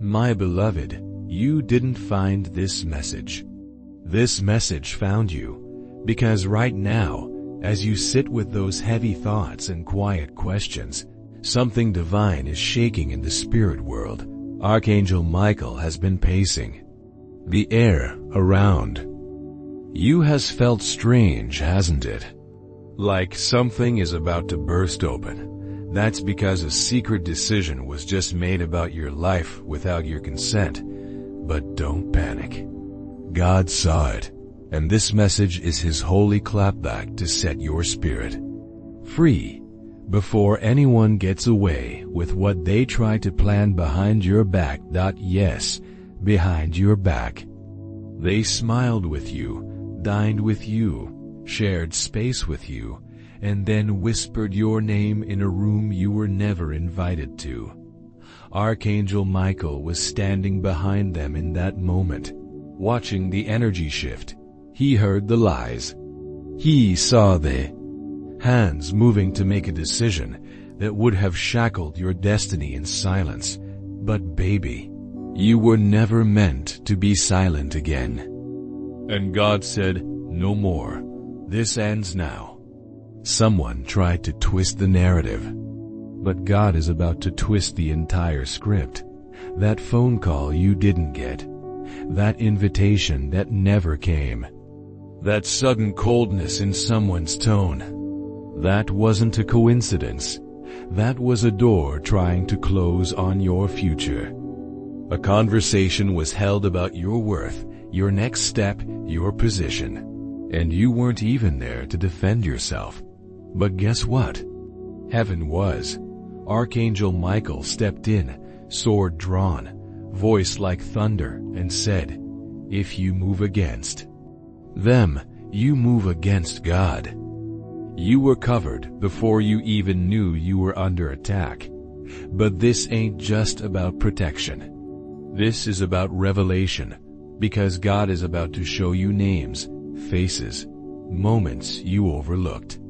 My beloved, you didn't find this message. This message found you, because right now, as you sit with those heavy thoughts and quiet questions, something divine is shaking in the spirit world. Archangel Michael has been pacing the air around you. Has felt strange, hasn't it? Like something is about to burst open. That's because a secret decision was just made about your life without your consent. But don't panic. God saw it, and this message is His holy clapback to set your spirit free before anyone gets away with what they try to plan behind your back. Yes, behind your back. They smiled with you, dined with you, shared space with you, and then whispered your name in a room you were never invited to. Archangel Michael was standing behind them in that moment, watching the energy shift. He heard the lies. He saw the hands moving to make a decision that would have shackled your destiny in silence. But baby, you were never meant to be silent again. And God said, no more. This ends now. Someone tried to twist the narrative, but God is about to twist the entire script. That phone call you didn't get, that invitation that never came, that sudden coldness in someone's tone, that wasn't a coincidence. That was a door trying to close on your future. A conversation was held about your worth, your next step, your position, and you weren't even there to defend yourself. But guess what? Heaven was. Archangel Michael stepped in, sword drawn, voice like thunder, and said, if you move against them, you move against God. You were covered before you even knew you were under attack. But this ain't just about protection. This is about revelation, because God is about to show you names, faces, moments you overlooked,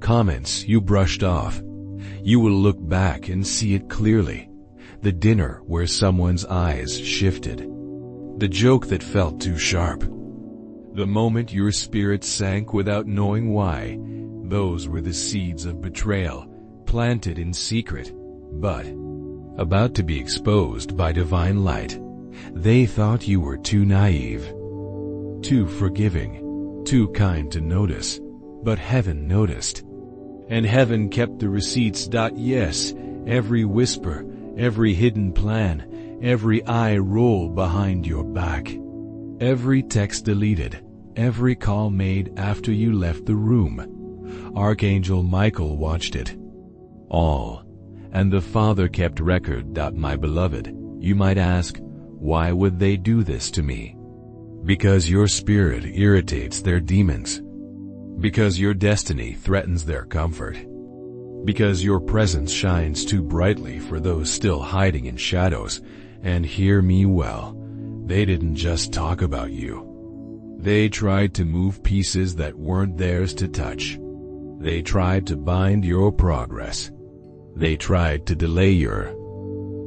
comments you brushed off. You will look back and see it clearly. The dinner where someone's eyes shifted. The joke that felt too sharp. The moment your spirit sank without knowing why. Those were the seeds of betrayal, planted in secret, but about to be exposed by divine light. They thought you were too naive, too forgiving, too kind to notice, but heaven noticed. And heaven kept the receipts. Yes, every whisper, every hidden plan, every eye roll behind your back, every text deleted, every call made after you left the room. Archangel Michael watched it all, and the Father kept record. My beloved, you might ask, why would they do this to me? Because your spirit irritates their demons. Because your destiny threatens their comfort. Because your presence shines too brightly for those still hiding in shadows. And hear me well, they didn't just talk about you. They tried to move pieces that weren't theirs to touch. They tried to bind your progress. They tried to delay your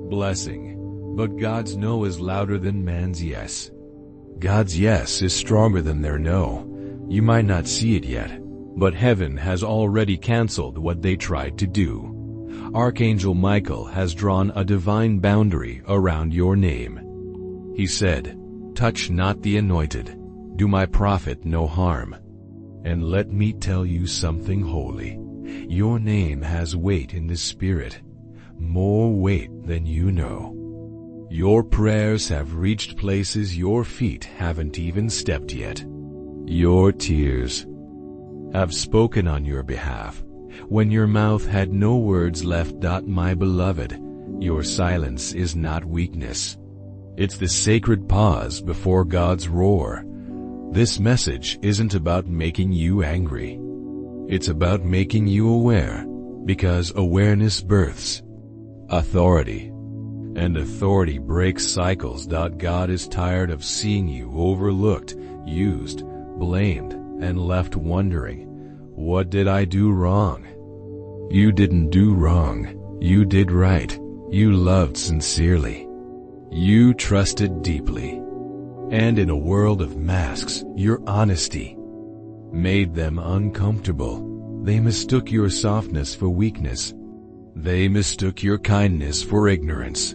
blessing. But God's no is louder than man's yes. God's yes is stronger than their no. You might not see it yet, but heaven has already canceled what they tried to do. Archangel Michael has drawn a divine boundary around your name. He said, touch not the anointed, do my prophet no harm. And let me tell you something holy. Your name has weight in the spirit, more weight than you know. Your prayers have reached places your feet haven't even stepped yet. Your tears have spoken on your behalf when your mouth had no words left. My beloved, your silence is not weakness. It's the sacred pause before God's roar. This message isn't about making you angry. It's about making you aware, because awareness births authority, and authority breaks cycles. God is tired of seeing you overlooked, used, blamed, and left wondering, what did I do wrong? You didn't do wrong. You did right. You loved sincerely. You trusted deeply. And in a world of masks, your honesty made them uncomfortable. They mistook your softness for weakness. They mistook your kindness for ignorance.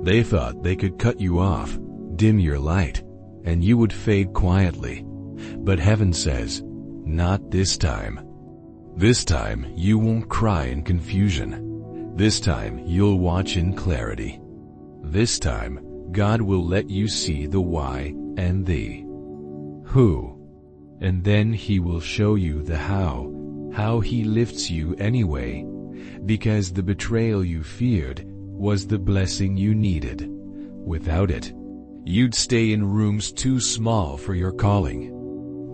They thought they could cut you off, dim your light, and you would fade quietly. But heaven says, not this time. This time you won't cry in confusion. This time you'll watch in clarity. This time God will let you see the why and the who. And then He will show you the how He lifts you anyway, because the betrayal you feared was the blessing you needed. Without it, you'd stay in rooms too small for your calling.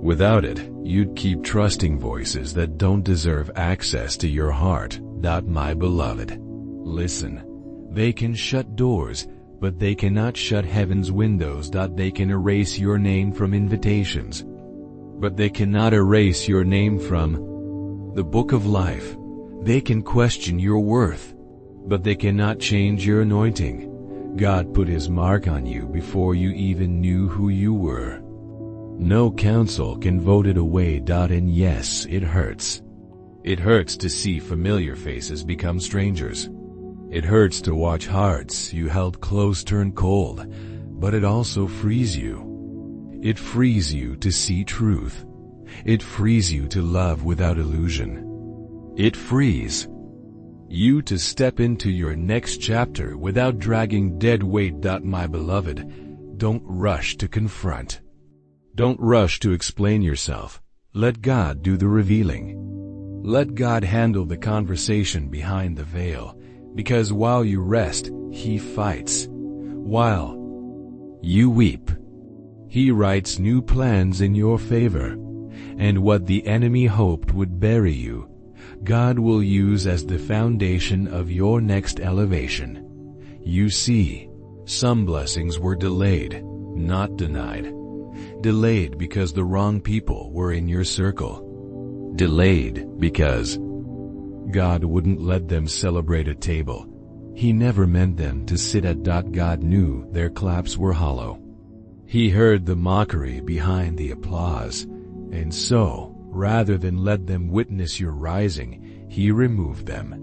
Without it, you'd keep trusting voices that don't deserve access to your heart. My beloved, listen, they can shut doors, but they cannot shut heaven's windows. They can erase your name from invitations, but they cannot erase your name from the book of life. They can question your worth, but they cannot change your anointing. God put His mark on you before you even knew who you were. No council can vote it away. And yes, it hurts. It hurts to see familiar faces become strangers. It hurts to watch hearts you held close turn cold, but it also frees you. It frees you to see truth. It frees you to love without illusion. It frees you to step into your next chapter without dragging dead weight. My beloved, don't rush to confront. Don't rush to explain yourself. Let God do the revealing. Let God handle the conversation behind the veil, because while you rest, He fights. While you weep, He writes new plans in your favor. And what the enemy hoped would bury you, God will use as the foundation of your next elevation. You see, some blessings were delayed, not denied. Delayed because the wrong people were in your circle. Delayed because God wouldn't let them celebrate a table. He never meant them to sit at. God knew their claps were hollow. He heard the mockery behind the applause, and so, rather than let them witness your rising, He removed them.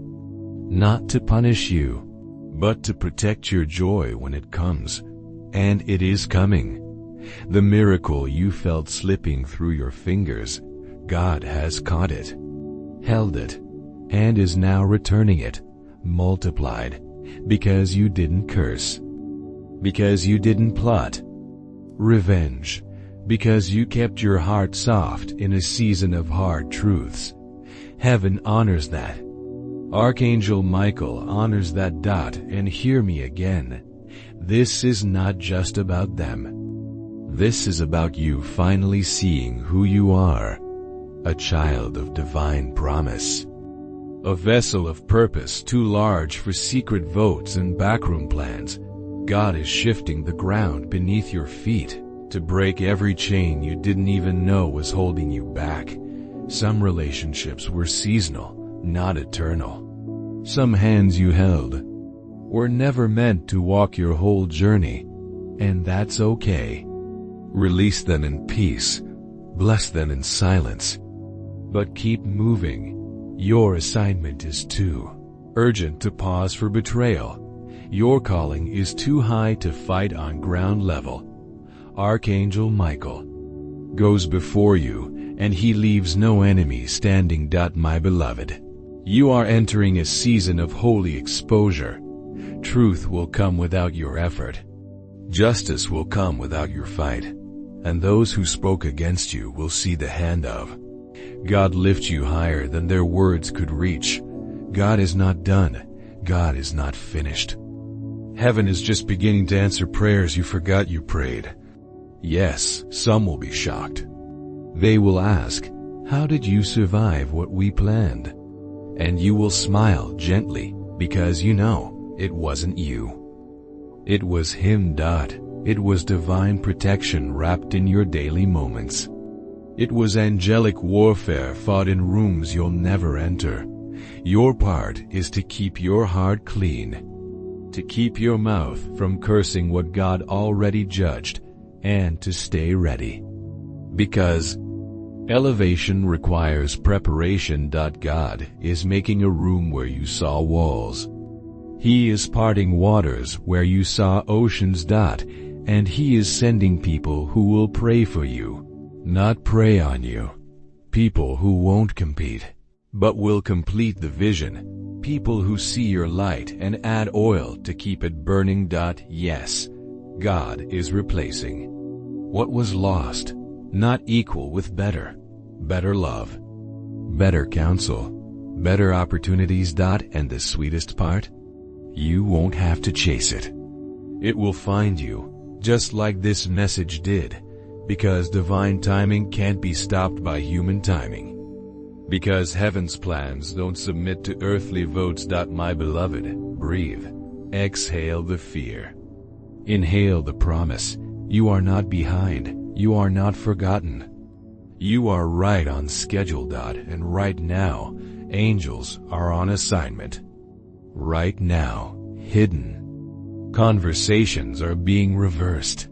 Not to punish you, but to protect your joy when it comes. And it is coming. The miracle you felt slipping through your fingers, God has caught it, held it, and is now returning it, multiplied, because you didn't curse, because you didn't plot revenge, because you kept your heart soft in a season of hard truths. Heaven honors that. Archangel Michael honors that. And hear me again. This is not just about them. This is about you finally seeing who you are. A child of divine promise. A vessel of purpose too large for secret votes and backroom plans. God is shifting the ground beneath your feet to break every chain you didn't even know was holding you back. Some relationships were seasonal, not eternal. Some hands you held were never meant to walk your whole journey, and that's okay. Release them in peace, bless them in silence, but keep moving. Your assignment is too urgent to pause for betrayal. Your calling is too high to fight on ground level. Archangel Michael goes before you, and he leaves no enemy standing. My beloved, you are entering a season of holy exposure. Truth will come without your effort. Justice will come without your fight. And those who spoke against you will see the hand of God lift you higher than their words could reach. God is not done. God is not finished. Heaven is just beginning to answer prayers you forgot you prayed. Yes, some will be shocked. They will ask, how did you survive what we planned? And you will smile gently, because you know it wasn't you. It was Him. It was divine protection wrapped in your daily moments. It was angelic warfare fought in rooms you'll never enter. Your part is to keep your heart clean. to keep your mouth from cursing what God already judged, and to stay ready. Because elevation requires preparation. God is making a room where you saw walls. He is parting waters where you saw oceans. And He is sending people who will pray for you, not prey on you. People who won't compete, but will complete the vision. People who see your light and add oil to keep it burning. Yes, God is replacing what was lost, not equal with better love, better counsel, better opportunities. And the sweetest part? You won't have to chase it. It will find you, just like this message did, because divine timing can't be stopped by human timing. Because heaven's plans don't submit to earthly votes. My beloved, breathe. Exhale the fear. Inhale the promise. You are not behind. You are not forgotten. You are right on schedule. And right now, angels are on assignment. Right now, hidden conversations are being reversed.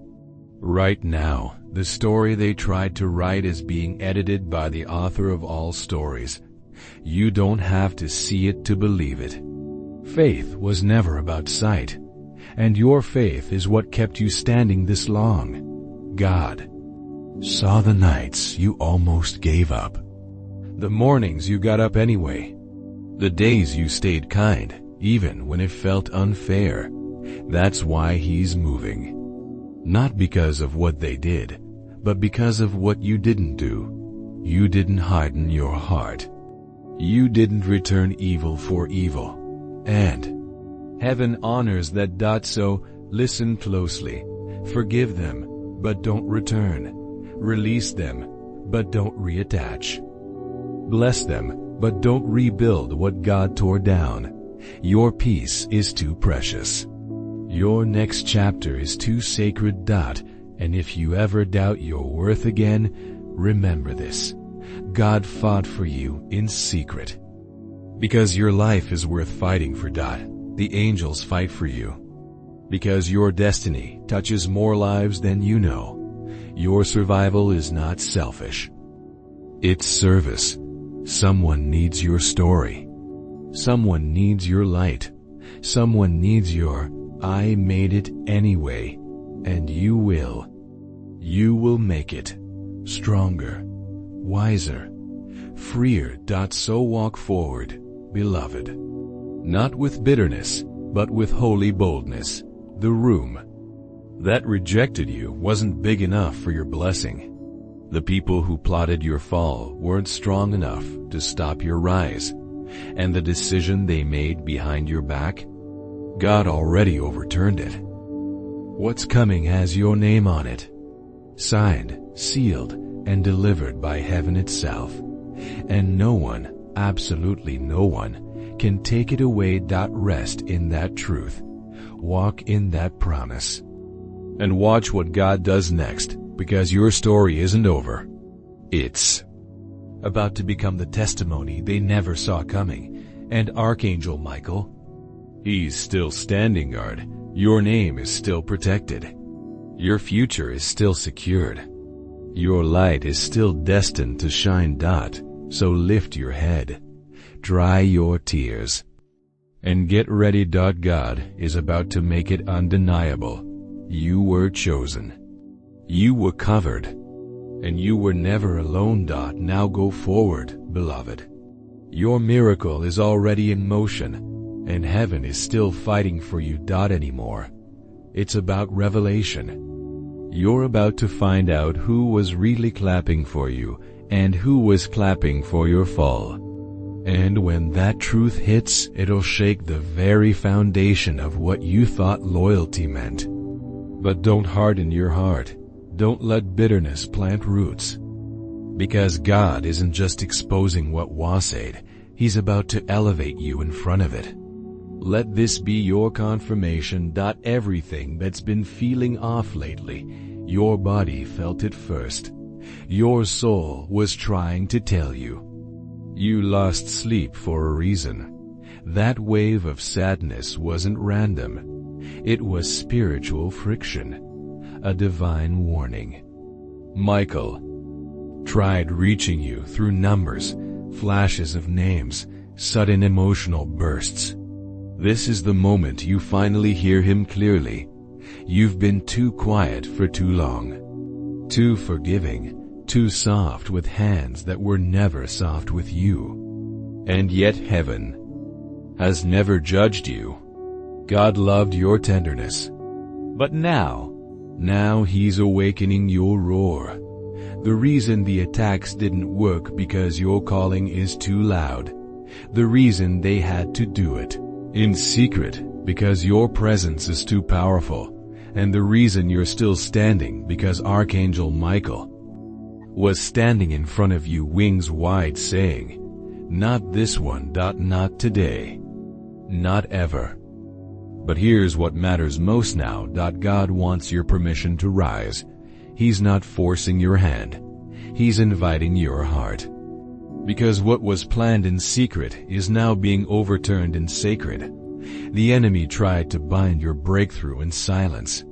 Right now, the story they tried to write is being edited by the author of all stories. You don't have to see it to believe it. Faith was never about sight, and your faith is what kept you standing this long. God saw the nights you almost gave up, the mornings you got up anyway, the days you stayed kind, even when it felt unfair. That's why He's moving. Not because of what they did, but because of what you didn't do. You didn't harden your heart. You didn't return evil for evil. And heaven honors that. So listen closely. Forgive them, but don't return. Release them, but don't reattach. Bless them, but don't rebuild what God tore down. Your peace is too precious. Your next chapter is too sacred. And if you ever doubt your worth again, remember this. God fought for you in secret. Because your life is worth fighting for. The angels fight for you. Because your destiny touches more lives than you know. Your survival is not selfish. It's service. Someone needs your story. Someone needs your light. Someone needs your I made it anyway. And you will. You will make it. Stronger. Wiser. Freer. So walk forward, beloved. Not with bitterness, but with holy boldness. The room that rejected you wasn't big enough for your blessing. The people who plotted your fall weren't strong enough to stop your rise. And the decision they made behind your back, God already overturned it. What's coming has your name on it. Signed, sealed, and delivered by heaven itself. And no one, absolutely no one, can take it away. Rest in that truth. Walk in that promise. And watch what God does next, because your story isn't over. It's about to become the testimony they never saw coming. And Archangel Michael, he's still standing guard. Your name is still protected. Your future is still secured. Your light is still destined to shine. So lift your head, dry your tears, and get ready. God is about to make it undeniable. You were chosen. You were covered. And you were never alone. Now go forward, beloved. Your miracle is already in motion, and heaven is still fighting for you. Anymore. It's about revelation. You're about to find out who was really clapping for you and who was clapping for your fall. And when that truth hits, it'll shake the very foundation of what you thought loyalty meant. But don't harden your heart. Don't let bitterness plant roots. Because God isn't just exposing what wassaid, He's about to elevate you in front of it. Let this be your confirmation. Everything that's been feeling off lately, your body felt it first. Your soul was trying to tell you. You lost sleep for a reason. That wave of sadness wasn't random. It was spiritual friction, a divine warning. Michael tried reaching you through numbers, flashes of names, sudden emotional bursts. This is the moment you finally hear him clearly. You've been too quiet for too long, too forgiving, too soft with hands that were never soft with you. And yet heaven has never judged you. God loved your tenderness. But now he's awakening your roar. The reason the attacks didn't work because your calling is too loud. The reason they had to do it in secret because your presence is too powerful. And the reason you're still standing because Archangel Michael was standing in front of you, wings wide, saying, "Not this one, not today, not ever." But here's what matters most now. God wants your permission to rise. He's not forcing your hand. He's inviting your heart. Because what was planned in secret is now being overturned in sacred. The enemy tried to bind your breakthrough in silence,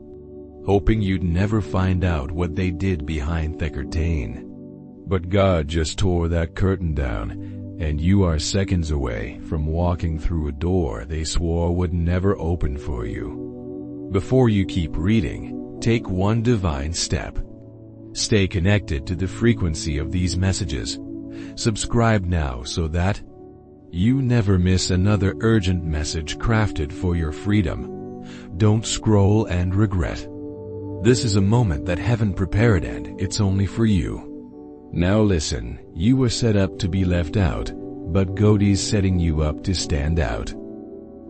hoping you'd never find out what they did behind the curtain. But God just tore that curtain down, and you are seconds away from walking through a door they swore would never open for you. Before you keep reading, take one divine step. Stay connected to the frequency of these messages. Subscribe now so that you never miss another urgent message crafted for your freedom. Don't scroll and regret. This is a moment that heaven prepared, and it's only for you. Now listen, you were set up to be left out, but God's setting you up to stand out.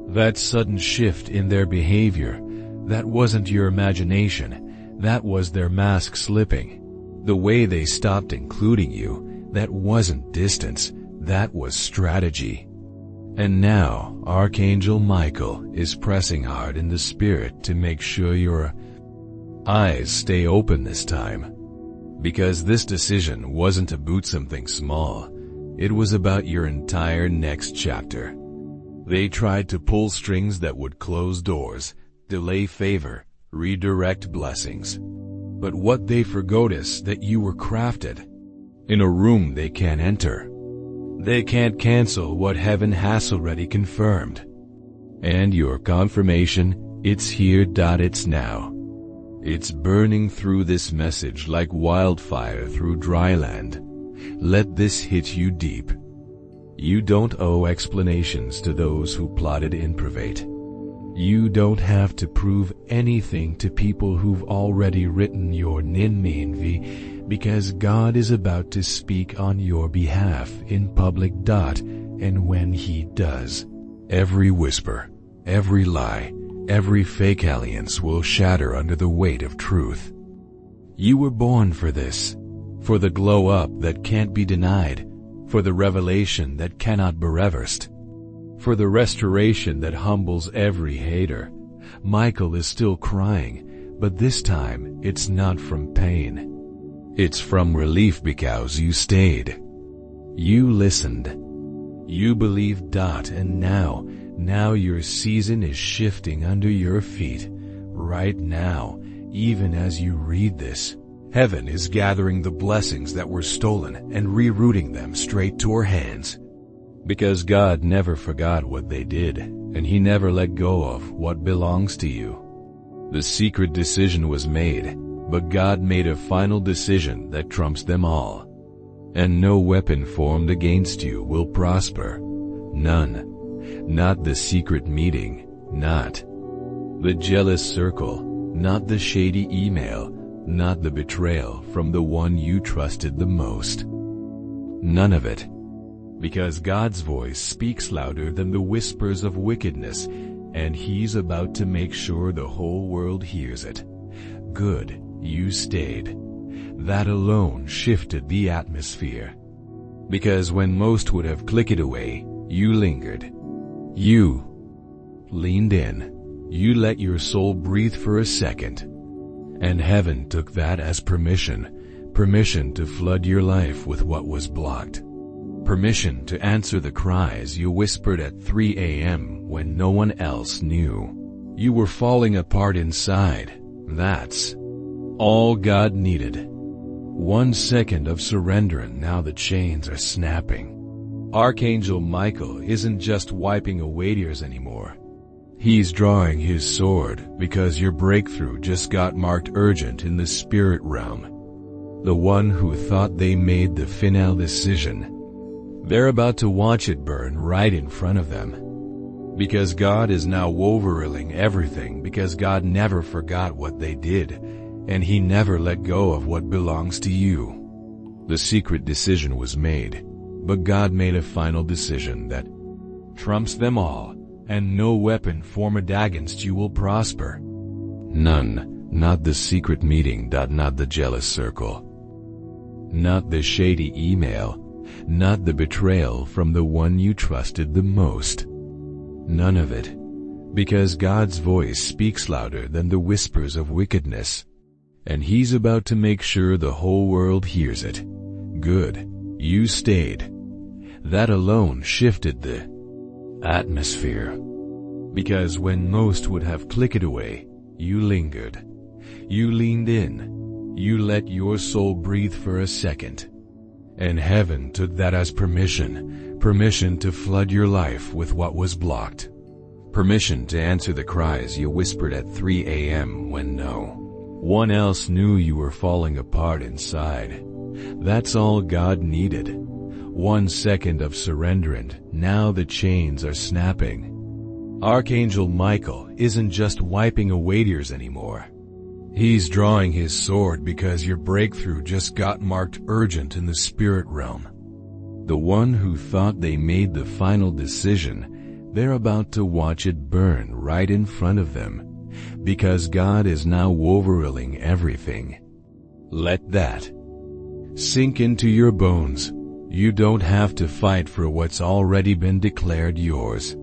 That sudden shift in their behavior, that wasn't your imagination, that was their mask slipping. The way they stopped including you, that wasn't distance, that was strategy. And now, Archangel Michael is pressing hard in the spirit to make sure your eyes stay open this time. Because this decision wasn't about something small, it was about your entire next chapter. They tried to pull strings that would close doors, delay favor, redirect blessings. But what they forgot is that you were crafted in a room they can't enter. They can't cancel what heaven has already confirmed. And your confirmation, it's here. It's now. It's burning through this message like wildfire through dry land. Let this hit you deep. You don't owe explanations to those who plotted improbate. You don't have to prove anything to people who've already written your name, because God is about to speak on your behalf in public. And when He does, every whisper, every lie, every fake alliance will shatter under the weight of truth. You were born for this, for the glow up that can't be denied, for the revelation that cannot be reversed, for the restoration that humbles every hater. Michael is still crying, but this time it's not from pain. It's from relief because you stayed. You listened. You believed. And now your season is shifting under your feet. Right now, even as you read this, heaven is gathering the blessings that were stolen and rerouting them straight to our hands. Because God never forgot what they did, and He never let go of what belongs to you. The secret decision was made, but God made a final decision that trumps them all. And no weapon formed against you will prosper. None. Not the secret meeting, not the jealous circle, not the shady email, not the betrayal from the one you trusted the most. None of it. Because God's voice speaks louder than the whispers of wickedness, and He's about to make sure the whole world hears it. Good, you stayed. That alone shifted the atmosphere. Because when most would have clicked away, you lingered. You leaned in. You let your soul breathe for a second. And heaven took that as permission to flood your life with what was blocked. Permission to answer the cries you whispered at 3 a.m. when no one else knew. You were falling apart inside. That's all God needed. 1 second of surrender and now the chains are snapping. Archangel Michael isn't just wiping away tears anymore. He's drawing his sword because your breakthrough just got marked urgent in the spirit realm. The one who thought they made the final decision, they're about to watch it burn right in front of them. Because God is now overruling everything, because God never forgot what they did, and He never let go of what belongs to you. The secret decision was made, but God made a final decision that trumps them all, and no weapon formed against you will prosper. None, not the secret meeting. Not the jealous circle. Not the shady email. Not the betrayal from the one you trusted the most. None of it. Because God's voice speaks louder than the whispers of wickedness. And He's about to make sure the whole world hears it. Good. You stayed. That alone shifted the atmosphere. Because when most would have clicked away, you lingered. You leaned in. You let your soul breathe for a second. And heaven took that as permission to flood your life with what was blocked. Permission to answer the cries you whispered at 3 a.m. when no one else knew you were falling apart inside. That's all God needed. 1 second of surrender and now the chains are snapping. Archangel Michael isn't just wiping away tears anymore. He's drawing his sword because your breakthrough just got marked urgent in the spirit realm. The one who thought they made the final decision, they're about to watch it burn right in front of them. Because God is now overruling everything. Let that sink into your bones. You don't have to fight for what's already been declared yours.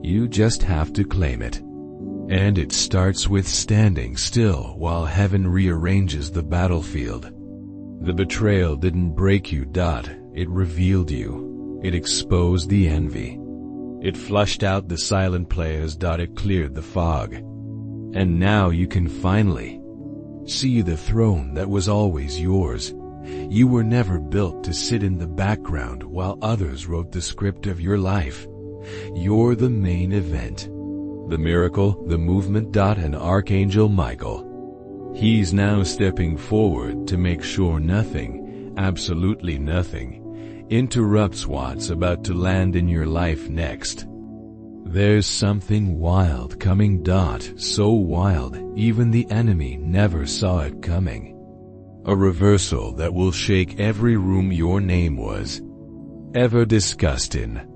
You just have to claim it. And it starts with standing still while heaven rearranges the battlefield. The betrayal didn't break you. It revealed you. It exposed the envy. It flushed out the silent players. It cleared the fog. And now you can finally see the throne that was always yours. You were never built to sit in the background while others wrote the script of your life. You're the main event. The miracle, the movement. And Archangel Michael, he's now stepping forward to make sure nothing, absolutely nothing, interrupts what's about to land in your life next. There's something wild coming. So wild, even the enemy never saw it coming. A reversal that will shake every room your name was ever discussed in.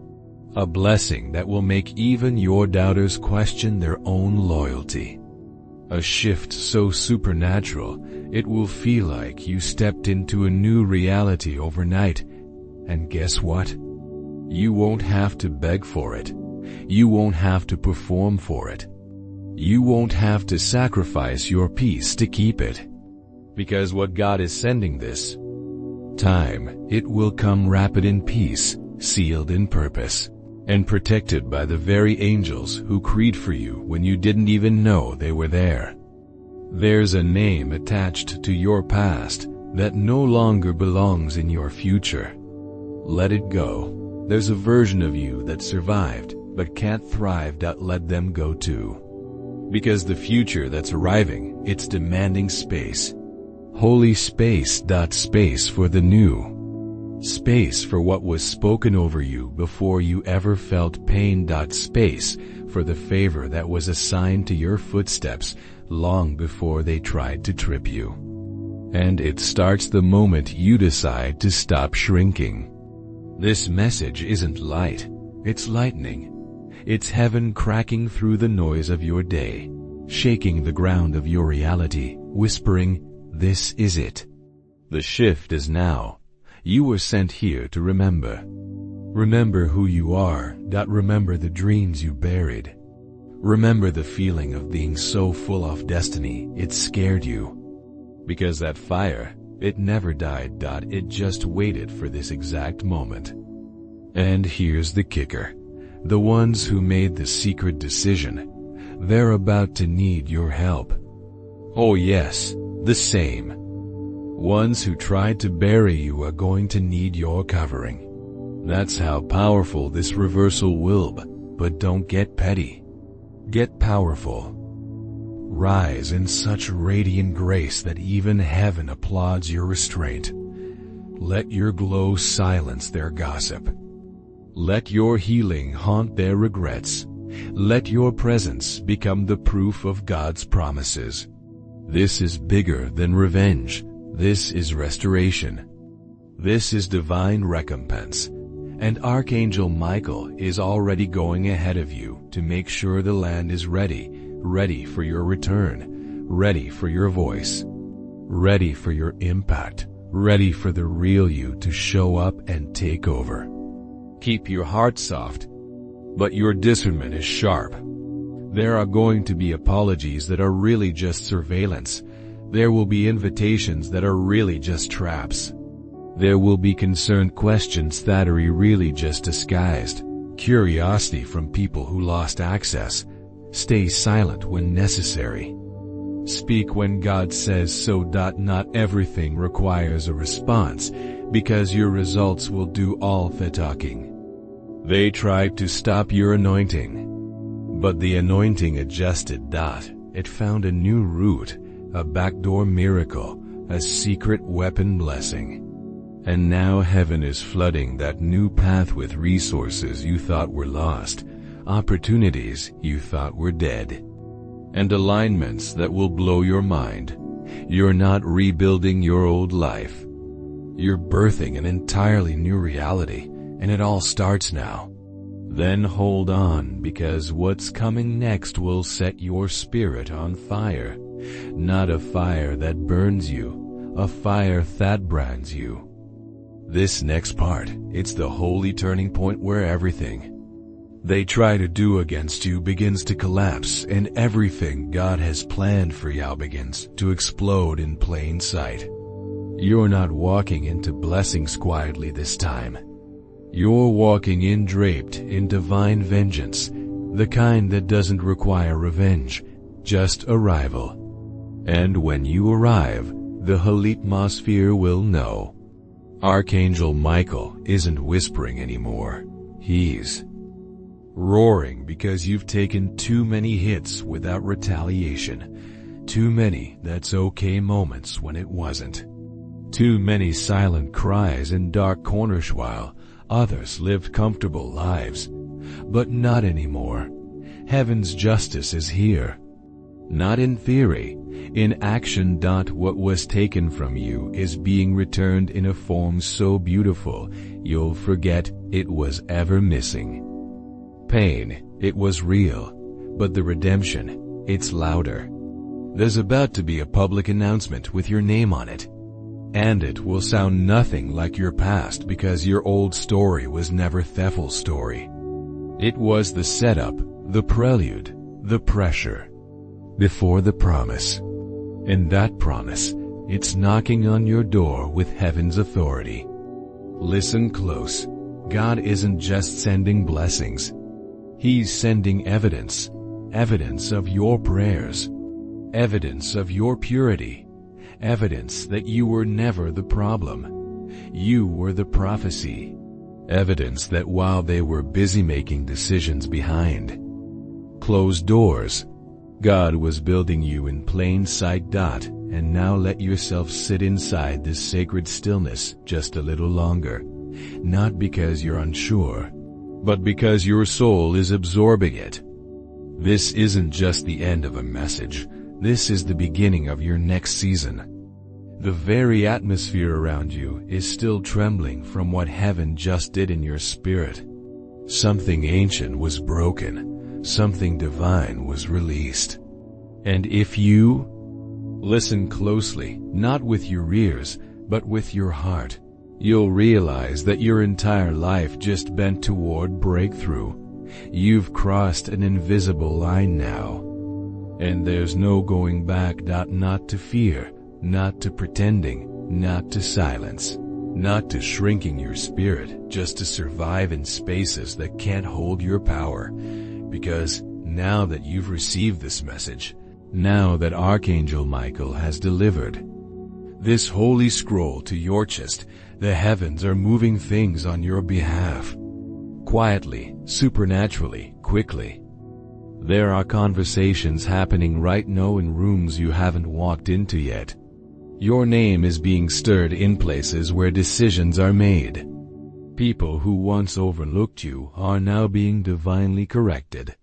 A blessing that will make even your doubters question their own loyalty. A shift so supernatural, it will feel like you stepped into a new reality overnight. And guess what? You won't have to beg for it. You won't have to perform for it. You won't have to sacrifice your peace to keep it. Because what God is sending this time, it will come rapid in peace, sealed in purpose, and protected by the very angels who creed for you when you didn't even know they were there. There's a name attached to your past that no longer belongs in your future. Let it go. There's a version of you that survived but can't thrive. Let them go too. Because the future that's arriving, it's demanding space. Holy space. Space for the new. Space for what was spoken over you before you ever felt pain. Space for the favor that was assigned to your footsteps long before they tried to trip you. And it starts the moment you decide to stop shrinking. This message isn't light, it's lightning. It's heaven cracking through the noise of your day, shaking the ground of your reality, whispering, "This is it. The shift is now. You were sent here to remember. Remember who you are. Remember the dreams you buried. Remember the feeling of being so full of destiny it scared you. Because that fire, it never died. It just waited for this exact moment. And here's the kicker. The ones who made the secret decision, they're about to need your help. Oh yes, the same. Ones who tried to bury you are going to need your covering. That's how powerful this reversal will be. But don't get petty. Get powerful. Rise in such radiant grace that even heaven applauds your restraint. Let your glow silence their gossip. Let your healing haunt their regrets. Let your presence become the proof of God's promises. This is bigger than revenge. This is restoration. This is divine recompense. And Archangel Michael is already going ahead of you to make sure the land is ready, ready for your return, ready for your voice, ready for your impact, ready for the real you to show up and take over. Keep your heart soft, but your discernment is sharp. There are going to be apologies that are really just surveillance. There will be invitations that are really just traps. There will be concerned questions that are really just disguised curiosity from people who lost access. Stay silent when necessary. Speak when God says so. Not everything requires a response, because your results will do all the talking. They tried to stop your anointing, but the anointing adjusted. It found a new route, a backdoor miracle, a secret weapon blessing. And now heaven is flooding that new path with resources you thought were lost, opportunities you thought were dead, and alignments that will blow your mind. You're not rebuilding your old life. You're birthing an entirely new reality, and it all starts now. Then hold on, because what's coming next will set your spirit on fire. Not a fire that burns you, a fire that brands you. This next part, it's the holy turning point where everything they try to do against you begins to collapse, and everything God has planned for you begins to explode in plain sight. You're not walking into blessings quietly this time. You're walking in draped in divine vengeance, the kind that doesn't require revenge, just arrival. And when you arrive, the whole atmosphere will know. Archangel Michael isn't whispering anymore. He's roaring, because you've taken too many hits without retaliation. Too many "that's okay" moments when it wasn't. Too many silent cries in dark corners while others lived comfortable lives. But not anymore. Heaven's justice is here. Not in theory, in action. What was taken from you is being returned in a form so beautiful, you'll forget it was ever missing. Pain, it was real, but the redemption, it's louder. There's about to be a public announcement with your name on it. And it will sound nothing like your past, because your old story was never the full story. It was the setup, the prelude, the pressure, before the promise. And that promise, it's knocking on your door with heaven's authority. Listen close. God isn't just sending blessings. He's sending evidence. Evidence of your prayers. Evidence of your purity. Evidence that you were never the problem. You were the prophecy. Evidence that while they were busy making decisions behind closed doors, God was building you in plain sight. And now let yourself sit inside this sacred stillness just a little longer. Not because you're unsure, but because your soul is absorbing it. This isn't just the end of a message. This is the beginning of your next season. The very atmosphere around you is still trembling from what heaven just did in your spirit. Something ancient was broken. Something divine was released. And if you listen closely, not with your ears, but with your heart, you'll realize that your entire life just bent toward breakthrough. You've crossed an invisible line now. And there's no going back. Not to fear, not to pretending, not to silence, not to shrinking your spirit just to survive in spaces that can't hold your power. Because now that you've received this message, now that Archangel Michael has delivered this holy scroll to your chest, the heavens are moving things on your behalf. Quietly, supernaturally, quickly. There are conversations happening right now in rooms you haven't walked into yet. Your name is being stirred in places where decisions are made. People who once overlooked you are now being divinely corrected.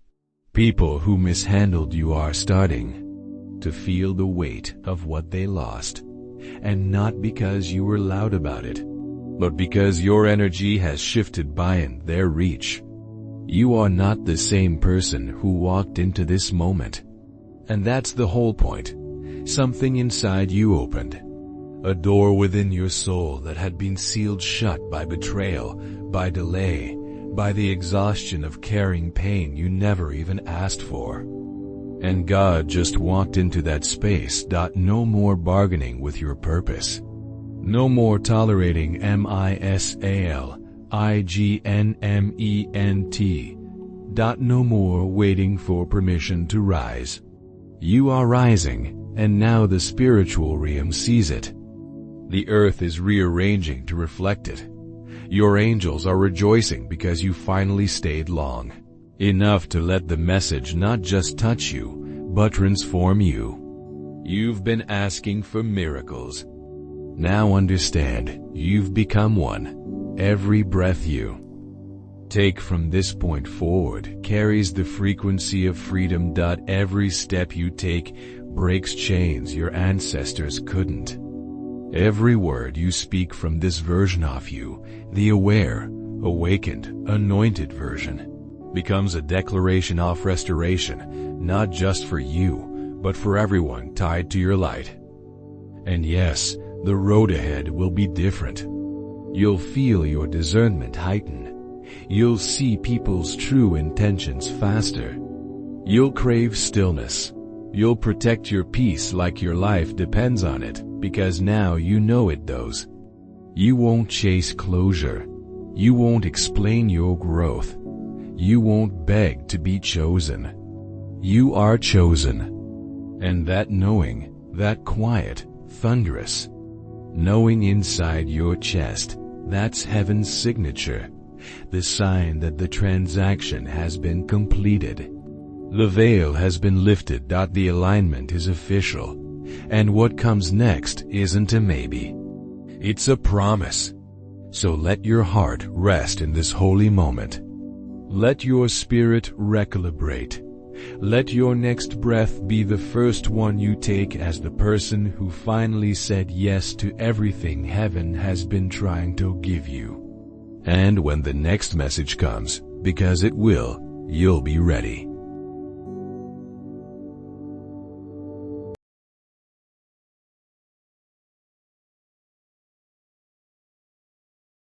People who mishandled you are starting to feel the weight of what they lost. And not because you were loud about it, but because your energy has shifted beyond their reach. You are not the same person who walked into this moment. And that's the whole point. Something inside you opened. A door within your soul that had been sealed shut by betrayal, by delay, by the exhaustion of carrying pain you never even asked for. And God just walked into that space. No more bargaining with your purpose. No more tolerating misalignment. No more waiting for permission to rise. You are rising, and now the spiritual realm sees it. The earth is rearranging to reflect it. Your angels are rejoicing because you finally stayed long. Enough to let the message not just touch you, but transform you. You've been asking for miracles. Now understand, you've become one. Every breath you take from this point forward carries the frequency of freedom. Every step you take breaks chains your ancestors couldn't. Every word you speak from this version of you, the aware, awakened, anointed version, becomes a declaration of restoration, not just for you, but for everyone tied to your light. And yes, the road ahead will be different. You'll feel your discernment heighten. You'll see people's true intentions faster. You'll crave stillness. You'll protect your peace like your life depends on it, because now you know it does. You won't chase closure. You won't explain your growth. You won't beg to be chosen. You are chosen. And that knowing, that quiet, thunderous knowing inside your chest, that's heaven's signature, the sign that the transaction has been completed. The veil has been lifted. The alignment is official. And what comes next isn't a maybe. It's a promise. So let your heart rest in this holy moment. Let your spirit recalibrate. Let your next breath be the first one you take as the person who finally said yes to everything heaven has been trying to give you. And when the next message comes, because it will, you'll be ready.